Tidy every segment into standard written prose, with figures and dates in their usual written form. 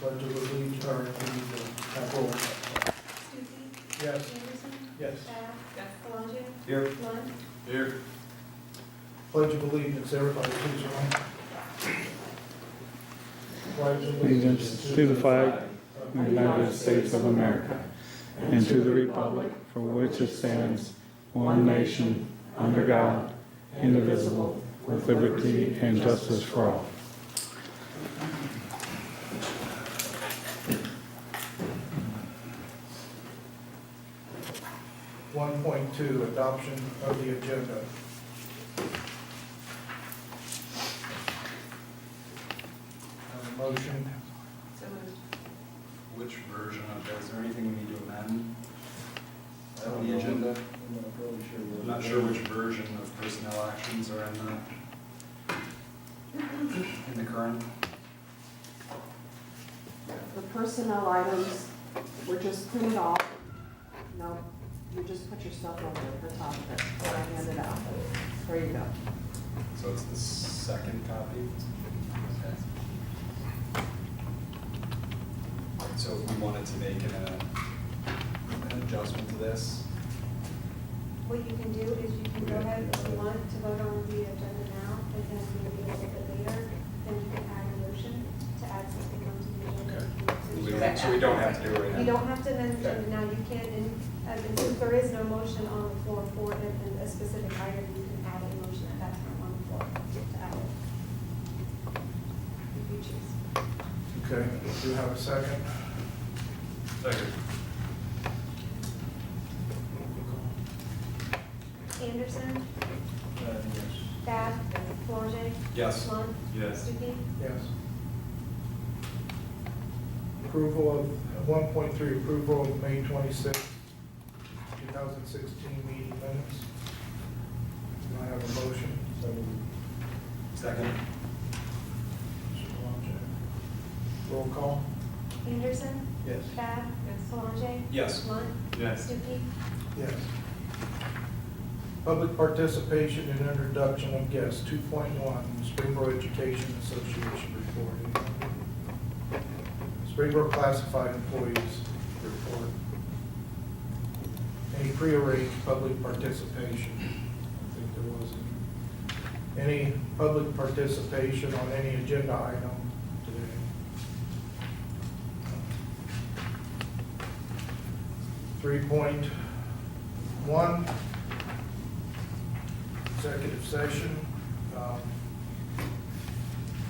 Pledge of allegiance, or have roll. Stuckey? Yes. Anderson? Yes. Bath? Yes. Palage? Here. Lund? Here. Pledge of allegiance, everybody please rise. Pledge of Allegiance to the flag of the United States of America and to the republic for which it stands, one nation, under God, indivisible, with liberty and justice for all. One point two, adoption of the agenda. Have a motion. So moved. Which version of that? Is there anything we need to amend on the agenda? I'm not sure which version of personnel actions are in the current. The personnel items were just printed off. No, you just put your stuff over at the top of it, and I hand it out. There you go. So it's the second copy. Okay. So if we wanted to make an adjustment to this, What you can do is you can go ahead if you want to vote on the agenda now, and then maybe a little bit later, then you can add a motion to add something onto the agenda. so we don't have to do it right now. You don't have to amend the agenda now, you can, and since there is no motion on the floor for a specific item, you can add a motion at that time on the floor to add it. If you choose. Okay, do you have a second? Second. Anderson? Yes. Bath? Palage? Yes. Lund? Yes. Stuckey? Yes. Approval of, 1.3, approval of May 26, 2016 meeting minutes. Do I have a motion? Second. Roll call? Anderson? Yes. Bath? Palage? Yes. Lund? Yes. Stuckey? Yes. Public participation and introduction of guests, 2.1, Springboro Education Association report. Springboro classified employees report. Any prearranged public participation? I think there wasn't. Any public participation on any agenda item today? 3.1, executive session,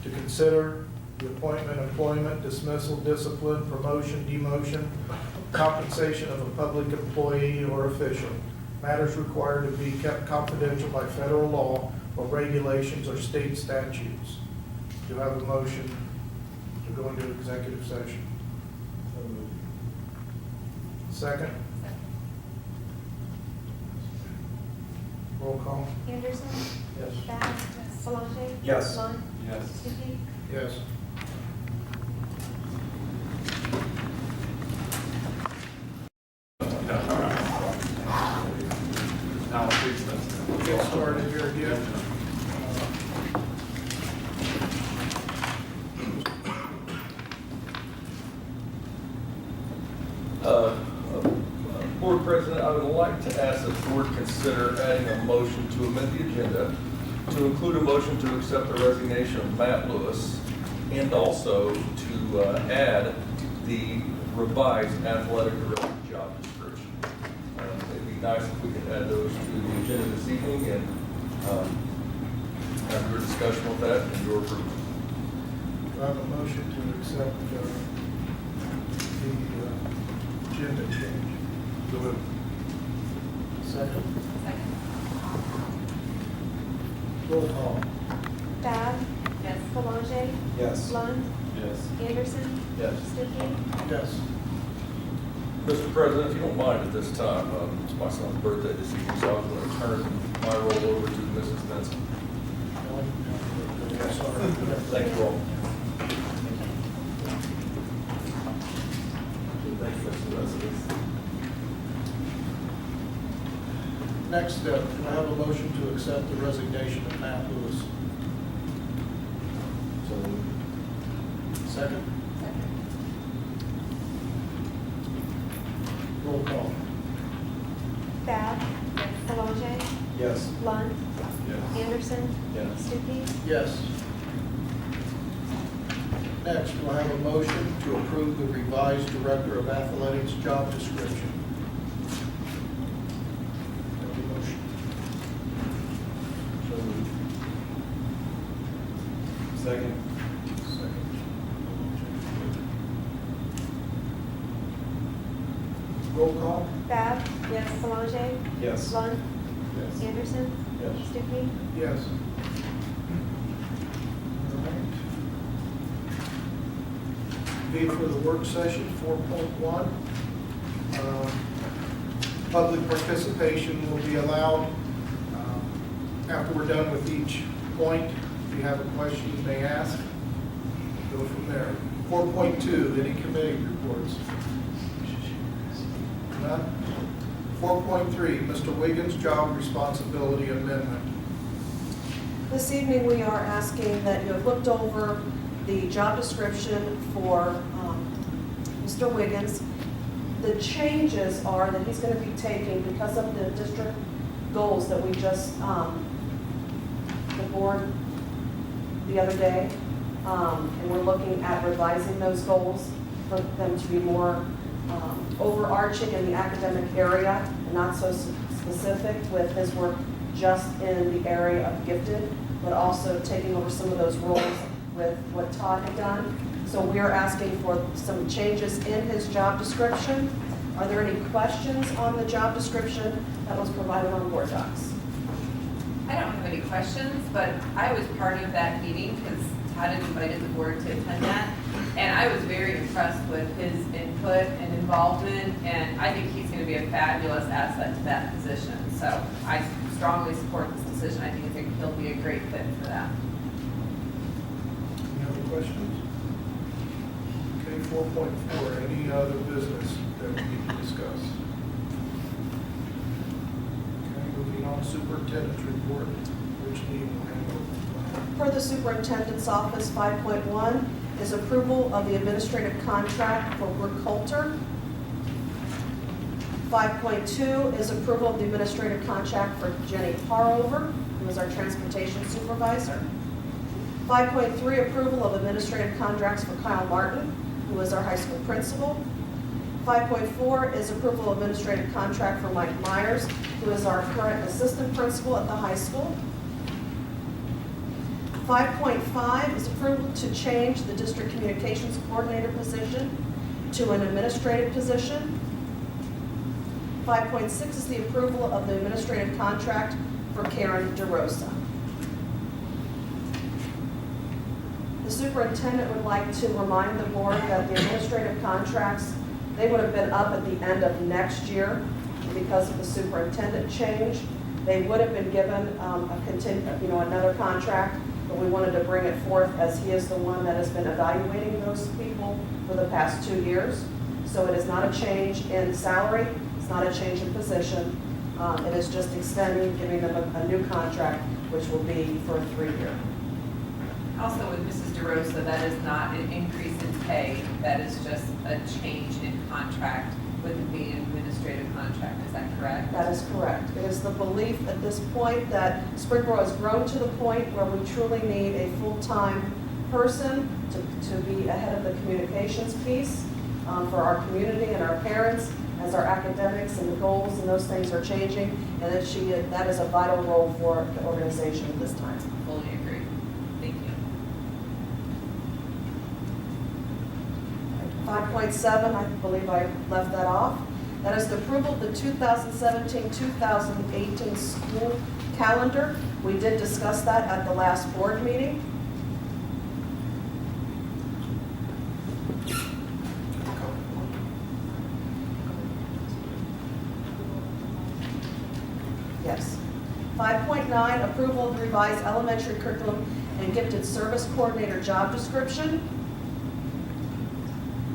to consider the appointment, employment, dismissal, discipline, promotion, demotion, compensation of a public employee or official. Matters required to be kept confidential by federal law or regulations or state statutes. Do you have a motion to go into executive session? Second? Roll call? Anderson? Yes. Bath? Palage? Yes. Lund? Yes. Stuckey? Yes. Now, please, let's We'll get started here again. Board President, I would like to ask that the board consider adding a motion to amend the agenda to include a motion to accept the resignation of Matt Lewis and also to add the revised athletic director job description. It'd be nice if we could add those to the agenda this evening and have your discussion with that and your approval. Do I have a motion to accept the agenda change? Second? Second. Roll call? Bath? Yes. Palage? Yes. Lund? Yes. Anderson? Yes. Stuckey? Yes. Mr. President, if you don't mind at this time, it's my son's birthday this evening, so I was going to turn my role over to Mrs. Benson. Thank you all. Thank you, Mr. President. Next step, can I have a motion to accept the resignation of Matt Lewis? Second? Second. Roll call. Bab? Palage? Yes. Lunt? Yes. Anderson? Yes. Stuckey? Yes. Next, we'll have a motion to approve the revised Director of Athletics job description. Have a motion. So moved. Second. Roll call. Bab? Yes. Palage? Yes. Lunt? Yes. Anderson? Yes. Stuckey? Yes. Be for the work session, 4.1. Public participation will be allowed after we're done with each point. If you have a question, you may ask. Go from there. 4.2, any committee reports? None? 4.3, Mr. Wiggins, job responsibility amendment. This evening, we are asking that you have looked over the job description for Mr. Wiggins. The changes are that he's going to be taking, because of the district goals that we just, the board the other day, and we're looking at revising those goals for them to be more overarching in the academic area and not so specific with his work just in the area of gifted, but also taking over some of those roles with what Todd had done. So we're asking for some changes in his job description. Are there any questions on the job description that was provided on board docs? I don't have any questions, but I was part of that meeting because Todd had invited the board to attend that. And I was very impressed with his input and involvement, and I think he's going to be a fabulous asset to that position. So I strongly support this decision. I think he'll be a great fit for that. Any other questions? Okay, 4.4, any other business that we need to discuss? Okay, moving on, superintendent's report, which need will handle. Per the superintendent's office, 5.1 is approval of the administrative contract for Brooke Coulter. 5.2 is approval of the administrative contract for Jenny Harover, who is our transportation supervisor. 5.3, approval of administrative contracts for Kyle Martin, who is our high school principal. 5.4 is approval of administrative contract for Mike Myers, who is our current assistant principal at the high school. 5.5 is approval to change the district communications coordinator position to an administrative position. 5.6 is the approval of the administrative contract for Karen DeRosa. The superintendent would like to remind the board that the administrative contracts, they would have been up at the end of next year because of the superintendent change. They would have been given another contract, but we wanted to bring it forth as he is the one that has been evaluating those people for the past 2 years. So it is not a change in salary, it's not a change in position. It is just extending, giving them a new contract, which will be for a 3-year. Also with Mrs. DeRosa, that is not an increase in pay. That is just a change in contract with it being an administrative contract. Is that correct? That is correct. It is the belief at this point that Springboro has grown to the point where we truly need a full-time person to be ahead of the communications piece for our community and our parents as our academics and the goals and those things are changing, and that is a vital role for the organization at this time. Fully agree. Thank you. 5.7, I believe I left that off. That is the approval of the 2017-2018 school calendar. We did discuss that at the last board meeting. Yes. 5.9, approval of the revised elementary curriculum and gifted service coordinator job description.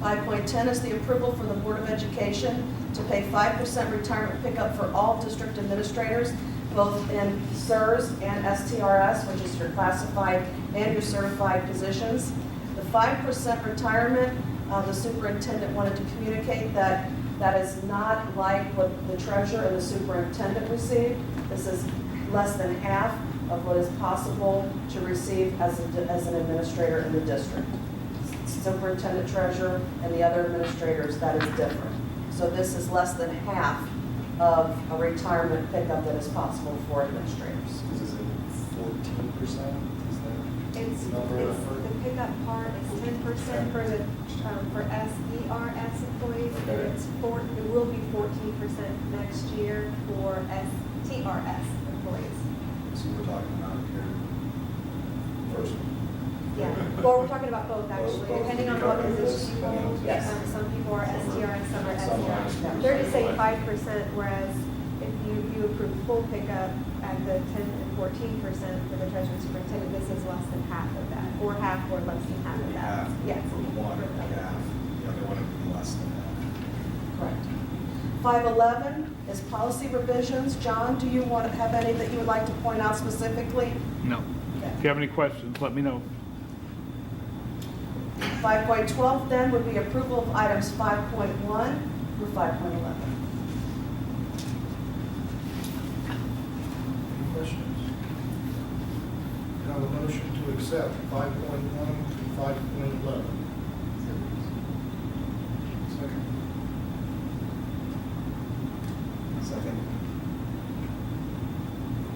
5.10 is the approval for the Board of Education to pay 5% retirement pickup for all district administrators, both in SERS and STRS, which is your classified and your certified positions. The 5% retirement, the superintendent wanted to communicate that That is not like what the treasurer and the superintendent receive. This is less than half of what is possible to receive as an administrator in the district. Superintendent, treasurer, and the other administrators, that is different. So this is less than half of a retirement pickup that is possible for administrators. Is it 14%? Is that? It's, the pickup part is 10% for the, for SERS employees, and it will be 14% next year for TRS employees. So we're talking about here first. Yeah, well, we're talking about both actually, Both. depending on what position you hold. Yes. Some people are STRS, some are Some are STRS. They're just saying 5%, whereas if you approve full pickup at the 10 and 14% for the treasurer and superintendent, this is less than half of that, or half or less than half of that. Half Yes. for one, For the other. half, the other one would be less than that. Correct. 511 is policy revisions. John, do you want to have any that you would like to point out specifically? No. If you have any questions, let me know. 5.12 then would be approval of items 5.1 through 5.11. Any questions? Can I have a motion to accept 5.1 through 5.11? Second. Second.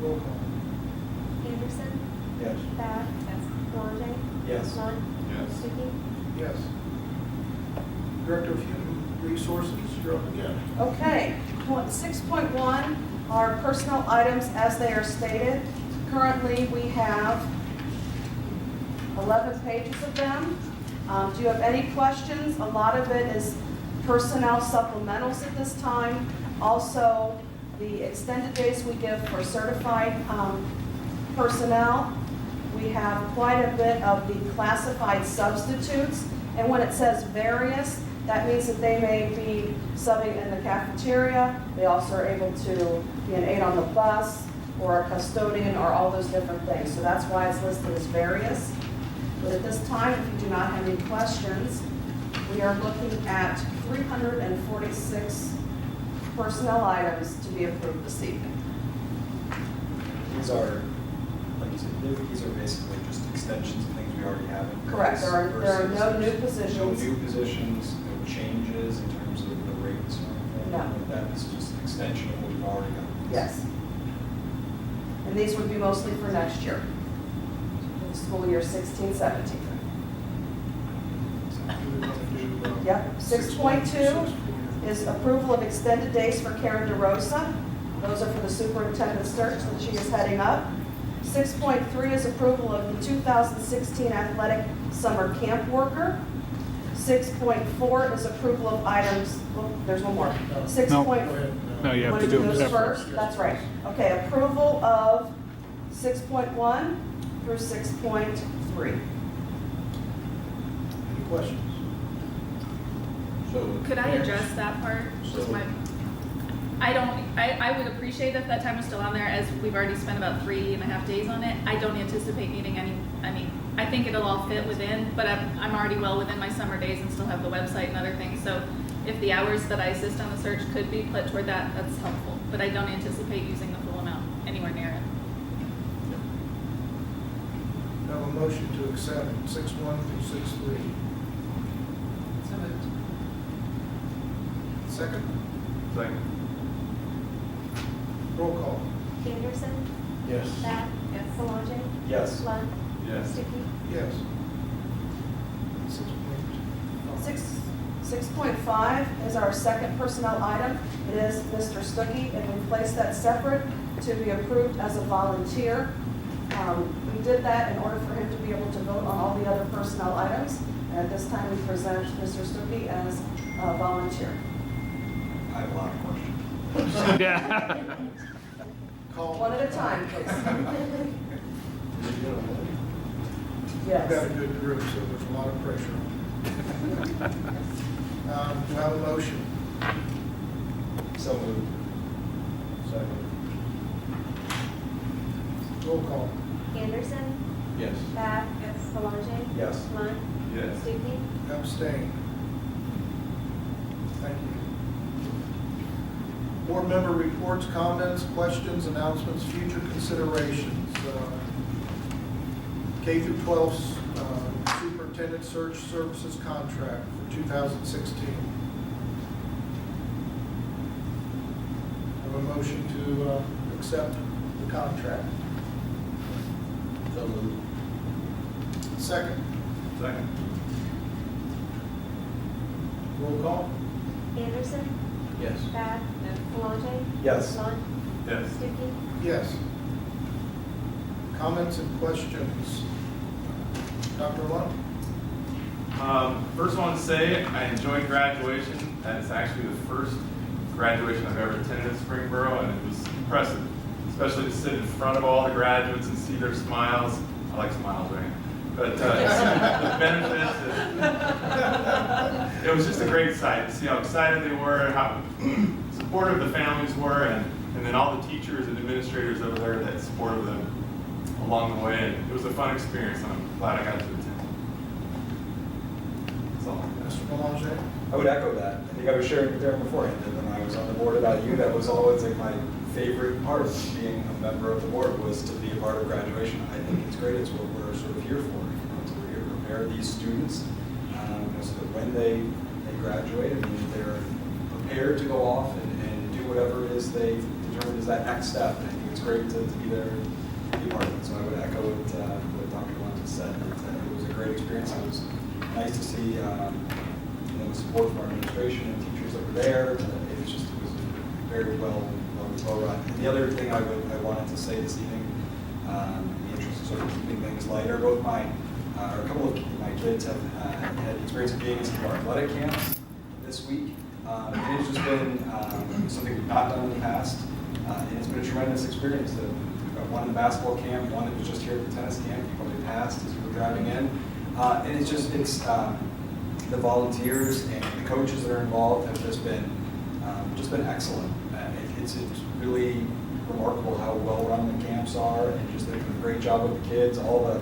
Roll call. Anderson, Yes. Bath, Palage, Yes. Lund, Yes. Stuckey. Yes. Director of Human Resources, you're up again. Okay, 6.1 are personnel items as they are stated. Currently, we have 11 pages of them. Do you have any questions? A lot of it is personnel supplementals at this time. Also, the extended days we give for certified personnel. We have quite a bit of the classified substitutes. And when it says various, that means that they may be subbing in the cafeteria. They also are able to be an aide on the bus or a custodian or all those different things. So that's why it's listed as various. But at this time, if you do not have any questions, we are looking at 346 personnel items to be approved this evening. These are, like you said, these are basically just extensions of things we already have in place. Correct, there are no new versus positions. No new positions, no changes in terms of the rates or anything No. like that. It's just an extension of what we've already got. Yes. And these would be mostly for next year, the school year 16-17. Yep. 6.2 is approval of extended days for Karen DeRosa. Those are for the superintendent search that she is heading up. 6.3 is approval of the 2016 athletic summer camp worker. 6.4 is approval of items, well, there's one more. 6. Go ahead. No, you have Want to to do do them those separate. first? That's right. Okay, approval of 6.1 through 6.3. Any questions? So. Could I address that part? Just So- my, I would appreciate if that time was still on there, as we've already spent about 3.5 days on it. I don't anticipate needing any, I think it'll all fit within, but I'm already well within my summer days and still have the website and other things. So if the hours that I assist on the search could be put toward that, that's helpful. But I don't anticipate using the full amount anywhere near it. I have a motion to accept 6.1 through 6.3. So moved. Second. Second. Roll call. Anderson, Yes. Bath, Yes. Palage, Yes. Lund, Yes. Stuckey. Yes. 6.5 is our second personnel item. It is Mr. Stuckey, and we placed that separate to be approved as a volunteer. We did that in order for him to be able to vote on all the other personnel items. And at this time, we present Mr. Stuckey as a volunteer. I have a lot of questions. Yeah. Call. One at a time, please. We've got a Yes. good group, so there's a lot of pressure on you. Do I have a motion? So moved. Second. Roll call. Anderson, Yes. Bath, Palage, Yes. Lund, Yes. Stuckey. Abstain. Thank you. Board member reports, comments, questions, announcements, future considerations. K through 12 Superintendent Search Services Contract for 2016. Have a motion to accept the contract. So moved. Second. Second. Roll call. Anderson, Yes. Bab, Palage, Yes. Lund, Yes. Stuckey. Yes. Comments and questions? Dr. Lund? First I want to say I enjoyed graduation. That is actually the first graduation I've ever attended at Springboro, and it was impressive, especially to sit in front of all the graduates and see their smiles. I like smiles, right? But the benefits, it was just a great sight to see how excited they were, how supportive the families were, and then all the teachers and administrators over there that supported them along the way. And it was a fun experience, and I'm glad I got to attend. That's all. Mr. Belanger? I would echo that. I think I was sharing with Darren beforehand that when I was on the board at IU, that was always like my favorite part of being a member of the board was to be a part of graduation. I think it's great. It's what we're sort of here for. So we're here to prepare these students so that when they graduate, they're prepared to go off and do whatever it is they determine is that next step. I think it's great to be there and be a part of it. So I would echo what Dr. Lund just said. It was a great experience. It was nice to see the support from our administration and teachers that were there. It was very well run. And the other thing I wanted to say this evening, in the interest of sort of keeping things lighter, both a couple of my kids have had the experience of being in some of our athletic camps this week. It's just been something we've not done in the past, and it's been a tremendous experience. We've got one in the basketball camp, one that was just here at the tennis camp. You probably passed as you were driving in, and it's the volunteers and the coaches that are involved have just been excellent. It's really remarkable how well run the camps are, and just they're doing a great job with the kids. All the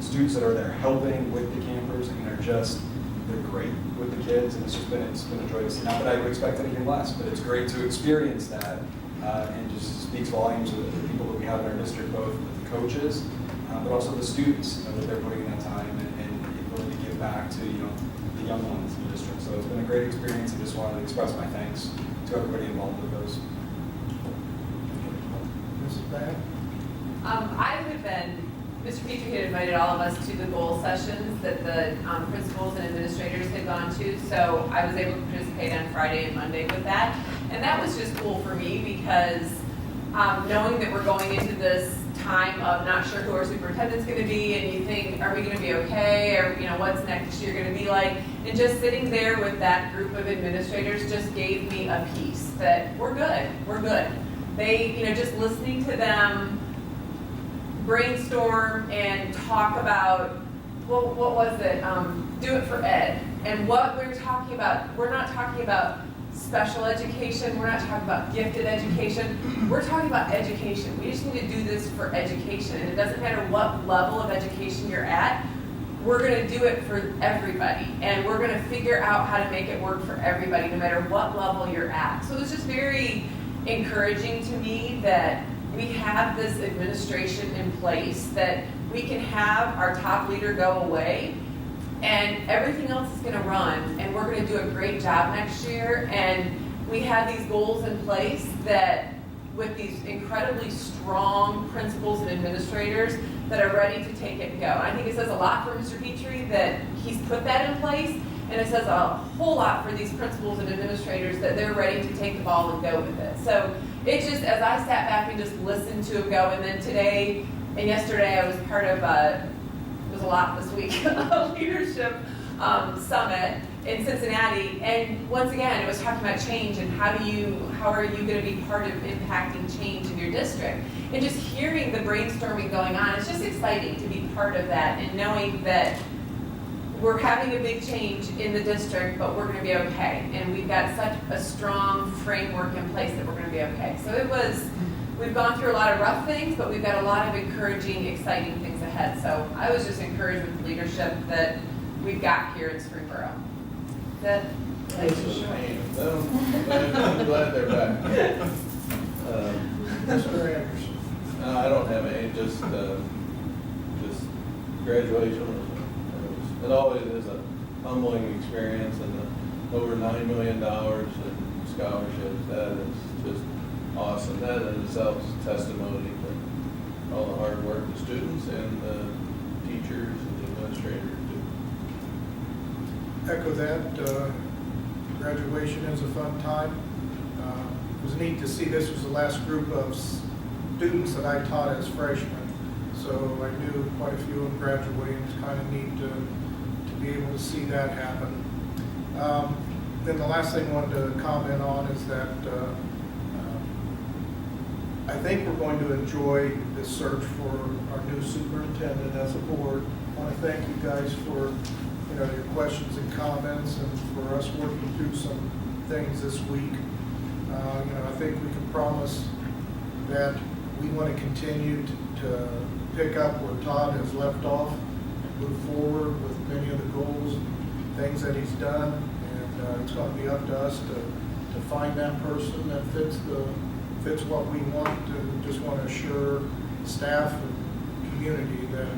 students that are there helping with the campers, they're great with the kids, and it's been a joy to see. Not that I would expect anything less, but it's great to experience that, and just speaks volumes of the people that we have in our district, both the coaches, but also the students, that they're putting in that time and the ability to give back to the young ones in the district. So it's been a great experience, and just wanted to express my thanks to everybody involved with those. Mrs. Babb? I would have been, Mr. Petrie had invited all of us to the goal sessions that the principals and administrators had gone to, so I was able to participate on Friday and Monday with that. And that was just cool for me because knowing that we're going into this time of not sure who our superintendent's going to be, and you think, are we going to be okay, or what's next year going to be like, and just sitting there with that group of administrators just gave me a piece that we're good. They, just listening to them brainstorm and talk about, what was it, do it for ed, and what we're talking about, we're not talking about special education, we're not talking about gifted education, we're talking about education. We just need to do this for education, and it doesn't matter what level of education you're at, we're gonna do it for everybody, and we're gonna figure out how to make it work for everybody, no matter what level you're at. So it was just very encouraging to me that we have this administration in place, that we can have our top leader go away and everything else is gonna run, and we're gonna do a great job next year. And we have these goals in place that with these incredibly strong principals and administrators that are ready to take it and go. And I think it says a lot for Mr. Petrie that he's put that in place, and it says a whole lot for these principals and administrators that they're ready to take the ball and go with it. So it just, as I sat back and just listened to him go, and then today and yesterday I was part of it was a lot this week, a leadership summit in Cincinnati, and once again it was talking about change and how are you going to be part of impacting change in your district, and just hearing the brainstorming going on, it's just exciting to be part of that, and knowing that we're having a big change in the district, but we're going to be okay, and we've got such a strong framework in place that we're going to be okay. So we've gone through a lot of rough things, but we've got a lot of encouraging, exciting things ahead. So I was just encouraged with the leadership that we've got here in Springboro. That, like, This is sure. Hamm. I'm glad they're back. Mr. Anderson. I don't have any, just graduation it always is a humbling experience, and over $9 million in scholarships, that is just awesome. That in itself is testimony to all the hard work of the students and the teachers and the administrators do. Echo that, graduation is a fun time. It was neat to see this was the last group of students that I taught as freshmen, so I knew quite a few of them graduating. It's kind of neat to be able to see that happen. Then the last thing I wanted to comment on is that I think we're going to enjoy this search for our new superintendent as a board. I want to thank you guys for your questions and comments, and for us working through some things this week. I think we can promise that we want to continue to pick up where Todd has left off and move forward with many of the goals and things that he's done. And it's going to be up to us to find that person that fits what we want. And just want to assure staff and community that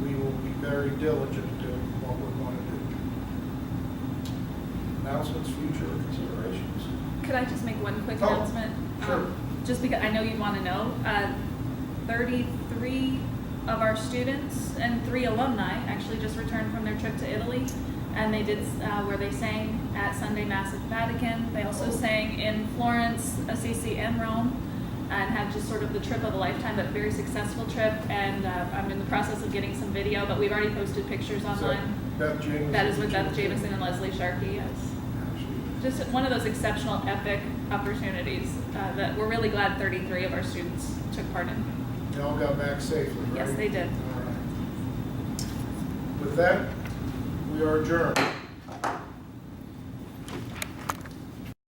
we will be very diligent in what we're going to do. Announcements, future considerations. Could I just make one quick Oh, announcement? sure. Just because I know you'd want to know, 33 of our students and 3 alumni actually just returned from their trip to Italy, and they did where they sang at Sunday Mass at the Vatican. They also sang in Florence, Assisi, and Rome, and had just sort of the trip of a lifetime, but very successful trip. And I'm in the process of getting some video, but we've already posted pictures online. Beth Jameson. That is with Beth Jameson and Leslie Sharkey, yes. Just one of those exceptional, epic opportunities that we're really glad 33 of our students took part in. They all got back safely, right? Yes, they did. All right. With that, we are adjourned.